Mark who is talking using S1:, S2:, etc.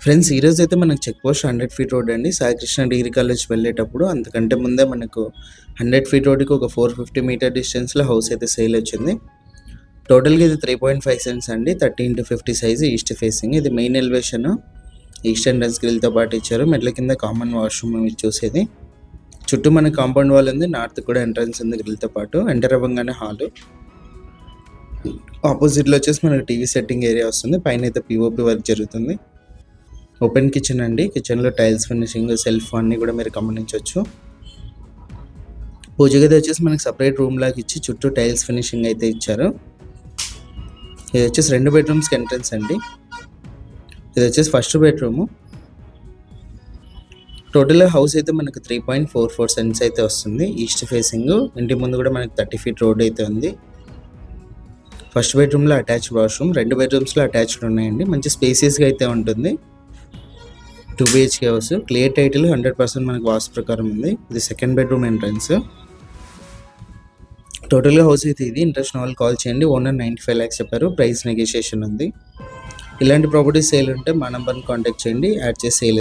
S1: Friends ఈరోజు అయితే మనకు చెక్ పోస్ట్ 100 ఫీట్ రోడ్ అండి. సాయికృష్ణ డిగ్రీ కాలేజ్ వెళ్ళేటప్పుడు అంతకంటే ముందే మనకు 100 ఫీట్ రోడ్కి ఒక 450 మీటర్ డిస్టెన్స్లో హౌస్ అయితే సేల్ వచ్చింది. టోటల్గా ఇది 3.5 సెంట్స్ అండి. 30x50 size, east facing. ఇది మెయిన్ ఎలివేషన్, ఈస్ట్ ఎంట్రన్స్ గ్రిల్తో పాటు ఇచ్చారు. మెట్ల కింద కామన్ వాష్రూమ్ మీరు చూసేది. చుట్టూ మనకి కాంపౌండ్ వాల్ ఉంది, నార్త్ కూడా ఎంట్రన్స్ ఉంది గ్రిల్తో పాటు. ఎంటర్ అవ్వగానే హాలు, ఆపోజిట్లో వచ్చేసి మనకు టీవీ సెట్టింగ్ ఏరియా వస్తుంది. పైన అయితే పిఓపి వర్క్ జరుగుతుంది. ఓపెన్ కిచెన్ అండి. కిచెన్లో టైల్స్ ఫినిషింగ్, సెల్ఫ్ అన్నీ కూడా మీరు గమనించవచ్చు. పూజ గది వచ్చేసి మనకి సపరేట్ రూమ్ లాగా ఇచ్చి చుట్టూ టైల్స్ ఫినిషింగ్ అయితే ఇచ్చారు. ఇది వచ్చేసి 2 బెడ్రూమ్స్కి ఎంట్రన్స్ అండి. ఇది వచ్చేసి ఫస్ట్ బెడ్రూము. టోటల్ హౌస్ అయితే మనకు 3.44 సెంట్స్ అయితే వస్తుంది. East facing. ఇంటి ముందు కూడా మనకి 30 ఫీట్ రోడ్ అయితే ఉంది. ఫస్ట్ బెడ్రూమ్లో అటాచ్డ్ వాష్రూమ్, 2 బెడ్రూమ్స్లో అటాచ్డ్ ఉన్నాయండి. మంచి స్పేసియస్గా అయితే ఉంటుంది. 2 BHK హౌస్. క్లియర్ టైటిల్ 100% మనకు వాస్తు ప్రకారం ఉంది. ఇది సెకండ్ బెడ్రూమ్ ఎంట్రన్స్. టోటల్గా హౌస్ అయితే ఇది. ఇంట్రెస్ట్ ఉన్న వాళ్ళు కాల్ చేయండి. ఓనర్ 95 lakhs చెప్పారు. ప్రైస్ నెగోషియేషన్ ఉంది. ఇలాంటి ప్రాపర్టీస్ సేల్ ఉంటే మా నెంబర్ని కాంటాక్ట్ చేయండి, యాడ్ చేసి సేల్